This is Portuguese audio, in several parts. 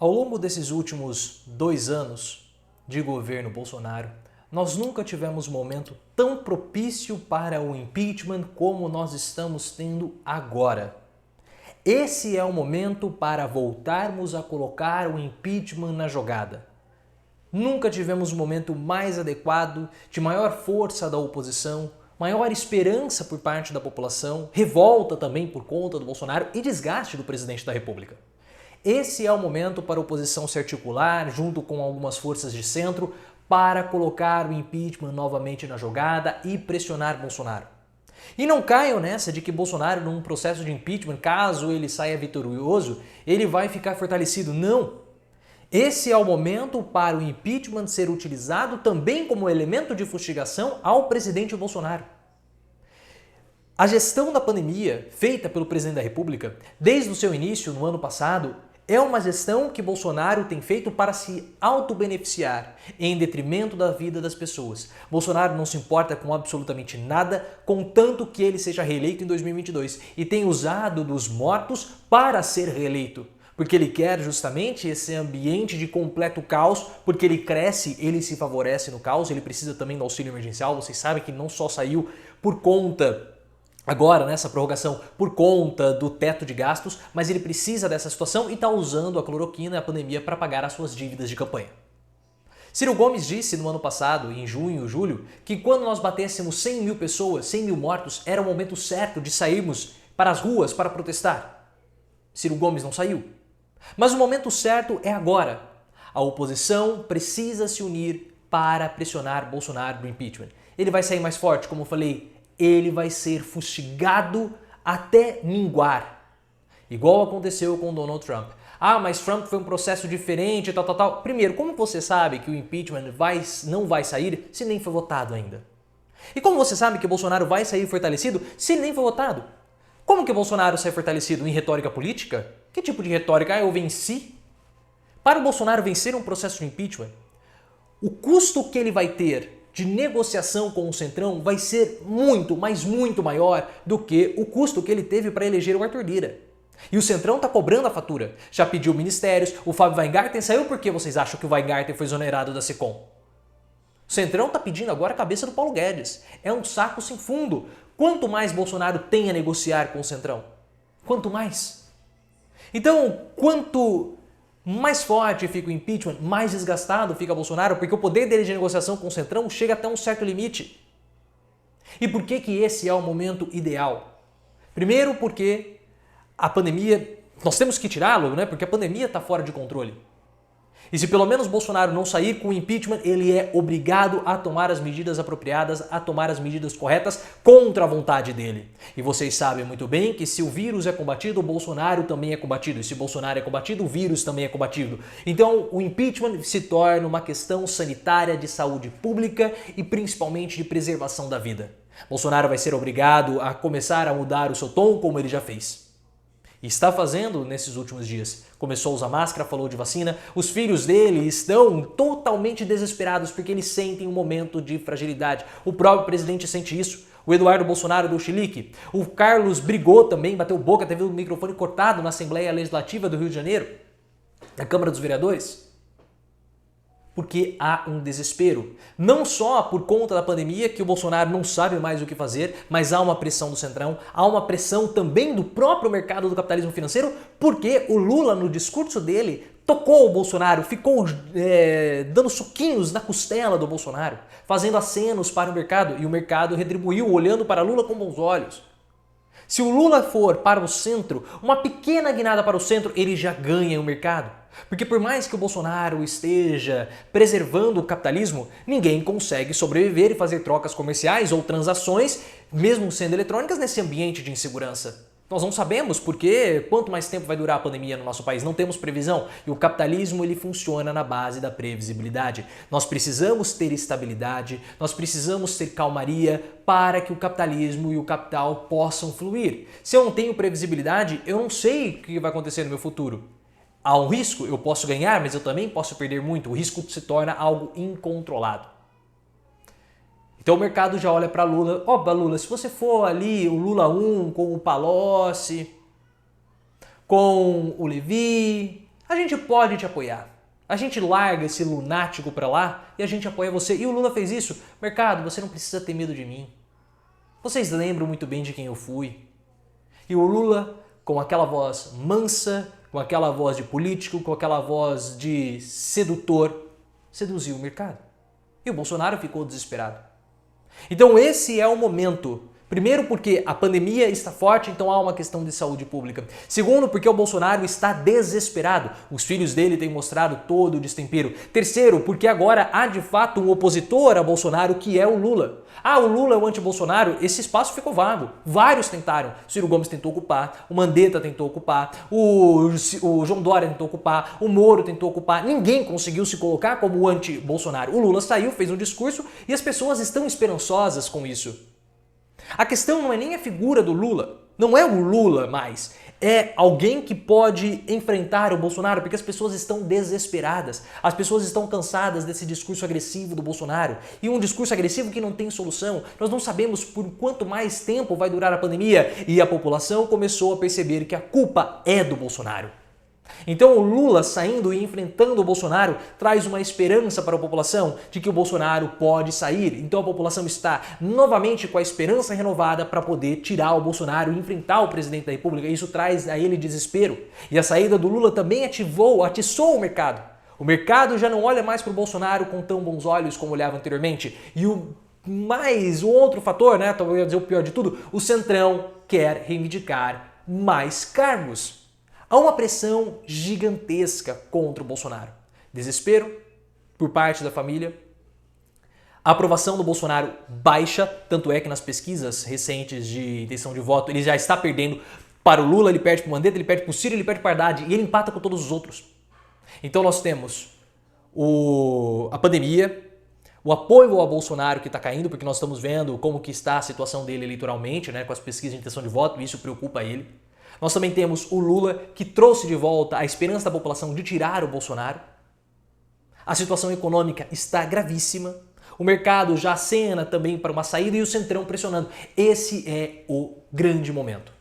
Ao longo desses últimos 2 anos de governo Bolsonaro, nós nunca tivemos momento tão propício para o impeachment como nós estamos tendo agora. Esse é o momento para voltarmos a colocar o impeachment na jogada. Nunca tivemos um momento mais adequado, de maior força da oposição, maior esperança por parte da população, revolta também por conta do Bolsonaro e desgaste do presidente da República. Esse é o momento para a oposição se articular, junto com algumas forças de centro, para colocar o impeachment novamente na jogada e pressionar Bolsonaro. E não caiam nessa de que Bolsonaro, num processo de impeachment, caso ele saia vitorioso, ele vai ficar fortalecido. Não! Esse é o momento para o impeachment ser utilizado também como elemento de fustigação ao presidente Bolsonaro. A gestão da pandemia, feita pelo presidente da República, desde o seu início no ano passado, é uma gestão que Bolsonaro tem feito para se autobeneficiar, em detrimento da vida das pessoas. Bolsonaro não se importa com absolutamente nada, contanto que ele seja reeleito em 2022 e tem usado dos mortos para ser reeleito. Porque ele quer justamente esse ambiente de completo caos, porque ele cresce, ele se favorece no caos, ele precisa também do auxílio emergencial. Vocês sabem que não só saiu por conta agora, nessa prorrogação, por conta do teto de gastos, mas ele precisa dessa situação e está usando a cloroquina e a pandemia para pagar as suas dívidas de campanha. Ciro Gomes disse no ano passado, em junho, julho, que quando nós batêssemos 100 mil pessoas, 100 mil mortos, era o momento certo de sairmos para as ruas para protestar. Ciro Gomes não saiu. Mas o momento certo é agora. A oposição precisa se unir para pressionar Bolsonaro do impeachment. Ele vai sair mais forte, como eu falei, ele vai ser fustigado até minguar. Igual aconteceu com Donald Trump. Ah, mas Trump foi um processo diferente, tal. Primeiro, como você sabe que o impeachment não vai sair se nem foi votado ainda? E como você sabe que Bolsonaro vai sair fortalecido se nem foi votado? Como que Bolsonaro sai fortalecido? Em retórica política? Que tipo de retórica? Ah, eu venci? Para o Bolsonaro vencer um processo de impeachment, o custo que ele vai ter de negociação com o Centrão vai ser muito, mas muito maior do que o custo que ele teve para eleger o Arthur Lira. E o Centrão está cobrando a fatura. Já pediu ministérios, o Fábio Weingarten saiu porque vocês acham que o Weingarten foi exonerado da SECOM? O Centrão está pedindo agora a cabeça do Paulo Guedes. É um saco sem fundo. Quanto mais Bolsonaro tem a negociar com o Centrão? Quanto mais? Então, quanto mais forte fica o impeachment, mais desgastado fica Bolsonaro, porque o poder dele de negociação com o Centrão chega até um certo limite. E por que esse é o momento ideal? Primeiro porque a pandemia, nós temos que tirá-lo, né? Porque a pandemia está fora de controle. E se pelo menos Bolsonaro não sair com o impeachment, ele é obrigado a tomar as medidas apropriadas, a tomar as medidas corretas contra a vontade dele. E vocês sabem muito bem que se o vírus é combatido, o Bolsonaro também é combatido. E se o Bolsonaro é combatido, o vírus também é combatido. Então o impeachment se torna uma questão sanitária de saúde pública e principalmente de preservação da vida. Bolsonaro vai ser obrigado a começar a mudar o seu tom, como ele já fez. E está fazendo nesses últimos dias. Começou a usar máscara, falou de vacina. Os filhos dele estão totalmente desesperados porque eles sentem um momento de fragilidade. O próprio presidente sente isso. O Eduardo Bolsonaro deu chilique. O Carlos brigou também, bateu boca, teve o microfone cortado na Assembleia Legislativa do Rio de Janeiro, na Câmara dos Vereadores. Porque há um desespero. Não só por conta da pandemia, que o Bolsonaro não sabe mais o que fazer, mas há uma pressão do Centrão, há uma pressão também do próprio mercado do capitalismo financeiro, porque o Lula, no discurso dele, tocou o Bolsonaro, ficou dando soquinhos na costela do Bolsonaro, fazendo acenos para o mercado, e o mercado retribuiu, olhando para Lula com bons olhos. Se o Lula for para o centro, uma pequena guinada para o centro, ele já ganha o mercado. Porque por mais que o Bolsonaro esteja preservando o capitalismo, ninguém consegue sobreviver e fazer trocas comerciais ou transações, mesmo sendo eletrônicas, nesse ambiente de insegurança. Nós não sabemos porque quanto mais tempo vai durar a pandemia no nosso país, não temos previsão. E o capitalismo ele funciona na base da previsibilidade. Nós precisamos ter estabilidade, nós precisamos ter calmaria para que o capitalismo e o capital possam fluir. Se eu não tenho previsibilidade, eu não sei o que vai acontecer no meu futuro. Há um risco, eu posso ganhar, mas eu também posso perder muito. O risco se torna algo incontrolado. Então o mercado já olha para Lula. Opa, Lula, se você for ali o Lula 1 com o Palocci, com o Levi, A gente pode te apoiar. A gente larga esse lunático pra lá e a gente apoia você. E o Lula fez isso. Mercado, você não precisa ter medo de mim. Vocês lembram muito bem de quem eu fui. E o Lula, com aquela voz mansa, com aquela voz de político, com aquela voz de sedutor, seduziu o mercado. E o Bolsonaro ficou desesperado. Então esse é o momento. Primeiro, porque a pandemia está forte, então há uma questão de saúde pública. Segundo, porque o Bolsonaro está desesperado. Os filhos dele têm mostrado todo o destempero. Terceiro, porque agora há de fato um opositor a Bolsonaro, que é o Lula. Ah, o Lula é o anti-Bolsonaro? Esse espaço ficou vago. Vários tentaram. O Ciro Gomes tentou ocupar, o Mandetta tentou ocupar, o João Dória tentou ocupar, o Moro tentou ocupar. Ninguém conseguiu se colocar como anti-Bolsonaro. O Lula saiu, fez um discurso e as pessoas estão esperançosas com isso. A questão não é nem a figura do Lula, não é o Lula mais, é alguém que pode enfrentar o Bolsonaro, porque as pessoas estão desesperadas, as pessoas estão cansadas desse discurso agressivo do Bolsonaro, e um discurso agressivo que não tem solução. Nós não sabemos por quanto mais tempo vai durar a pandemia, e a população começou a perceber que a culpa é do Bolsonaro. Então o Lula saindo e enfrentando o Bolsonaro traz uma esperança para a população de que o Bolsonaro pode sair. Então a população está novamente com a esperança renovada para poder tirar o Bolsonaro e enfrentar o presidente da República. Isso traz a ele desespero. E a saída do Lula também atiçou o mercado. O mercado já não olha mais para o Bolsonaro com tão bons olhos como olhava anteriormente. E o outro fator, né, talvez dizer o pior de tudo, o Centrão quer reivindicar mais cargos. Há uma pressão gigantesca contra o Bolsonaro. Desespero por parte da família. A aprovação do Bolsonaro baixa, tanto é que nas pesquisas recentes de intenção de voto ele já está perdendo para o Lula, ele perde para o Mandetta, ele perde para o Ciro, ele perde para o Haddad e ele empata com todos os outros. Então nós temos a pandemia, o apoio ao Bolsonaro que está caindo, porque nós estamos vendo como que está a situação dele eleitoralmente, né, com as pesquisas de intenção de voto, e isso preocupa ele. Nós também temos o Lula, que trouxe de volta a esperança da população de tirar o Bolsonaro. A situação econômica está gravíssima. O mercado já acena também para uma saída e o Centrão pressionando. Esse é o grande momento.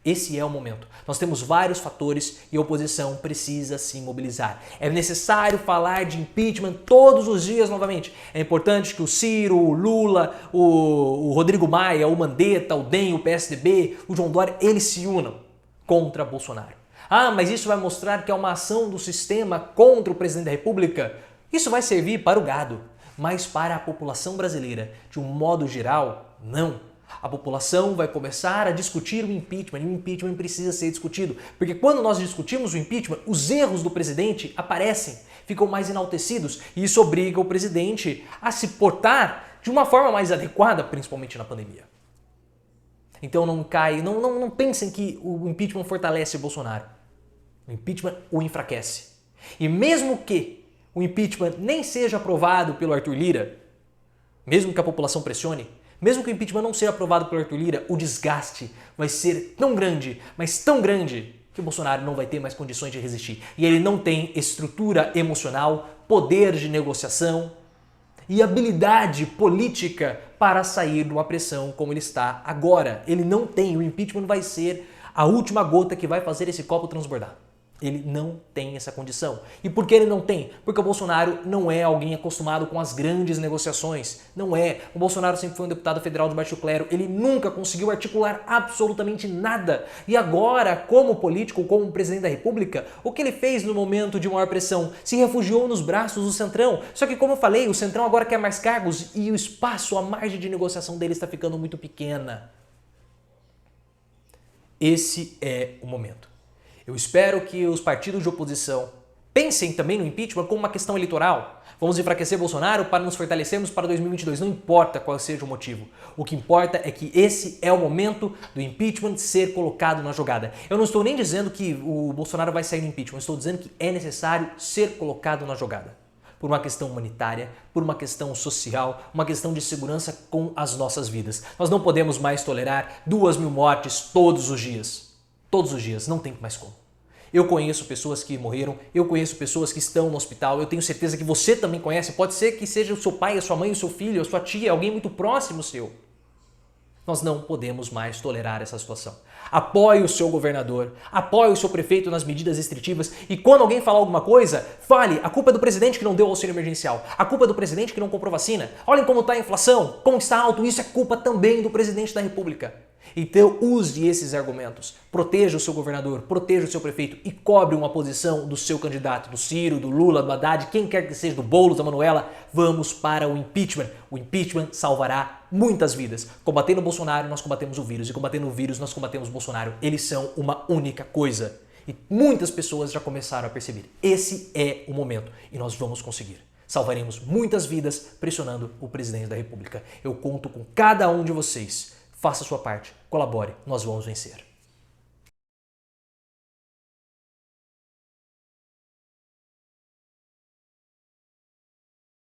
Esse é o momento. Nós temos vários fatores e a oposição precisa se mobilizar. É necessário falar de impeachment todos os dias novamente. É importante que o Ciro, o Lula, o Rodrigo Maia, o Mandetta, o DEM, o PSDB, o João Dória, eles se unam contra Bolsonaro. Ah, mas isso vai mostrar que é uma ação do sistema contra o presidente da República? Isso vai servir para o gado, mas para a população brasileira, de um modo geral, não. A população vai começar a discutir o impeachment e o impeachment precisa ser discutido, porque quando nós discutimos o impeachment, os erros do presidente aparecem, ficam mais enaltecidos e isso obriga o presidente a se portar de uma forma mais adequada, principalmente na pandemia. Então não pensem que o impeachment fortalece o Bolsonaro. O impeachment o enfraquece. E mesmo que o impeachment nem seja aprovado pelo Arthur Lira, mesmo que a população pressione, mesmo que o impeachment não seja aprovado pelo Arthur Lira, o desgaste vai ser tão grande, mas tão grande, que o Bolsonaro não vai ter mais condições de resistir. E ele não tem estrutura emocional, poder de negociação e habilidade política para sair de uma pressão como ele está agora. Ele não tem, o impeachment vai ser a última gota que vai fazer esse copo transbordar. Ele não tem essa condição. E por que ele não tem? Porque o Bolsonaro não é alguém acostumado com as grandes negociações. Não é. O Bolsonaro sempre foi um deputado federal de baixo clero. Ele nunca conseguiu articular absolutamente nada. E agora, como político, como presidente da República, o que ele fez no momento de maior pressão? Se refugiou nos braços do Centrão. Só que, como eu falei, o Centrão agora quer mais cargos e o espaço, a margem de negociação dele está ficando muito pequena. Esse é o momento. Eu espero que os partidos de oposição pensem também no impeachment como uma questão eleitoral. Vamos enfraquecer Bolsonaro para nos fortalecermos para 2022. Não importa qual seja o motivo. O que importa é que esse é o momento do impeachment ser colocado na jogada. Eu não estou nem dizendo que o Bolsonaro vai sair do impeachment. Eu estou dizendo que é necessário ser colocado na jogada. Por uma questão humanitária, por uma questão social, uma questão de segurança com as nossas vidas. Nós não podemos mais tolerar 2.000 mortes todos os dias. Todos os dias, não tem mais como. Eu conheço pessoas que morreram, eu conheço pessoas que estão no hospital, eu tenho certeza que você também conhece, pode ser que seja o seu pai, a sua mãe, o seu filho, a sua tia, alguém muito próximo seu. Nós não podemos mais tolerar essa situação. Apoie o seu governador, apoie o seu prefeito nas medidas restritivas e quando alguém falar alguma coisa, fale, a culpa é do presidente que não deu auxílio emergencial, a culpa é do presidente que não comprou vacina, olhem como está a inflação, como está alto, isso é culpa também do presidente da República. Então use esses argumentos, proteja o seu governador, proteja o seu prefeito e cobre uma posição do seu candidato, do Ciro, do Lula, do Haddad, quem quer que seja, do Boulos, da Manuela. Vamos para o impeachment. O impeachment salvará muitas vidas. Combatendo o Bolsonaro, nós combatemos o vírus e combatendo o vírus, nós combatemos o Bolsonaro. Eles são uma única coisa. E muitas pessoas já começaram a perceber. Esse é o momento e nós vamos conseguir. Salvaremos muitas vidas pressionando o presidente da República. Eu conto com cada um de vocês. Faça a sua parte, colabore, nós vamos vencer.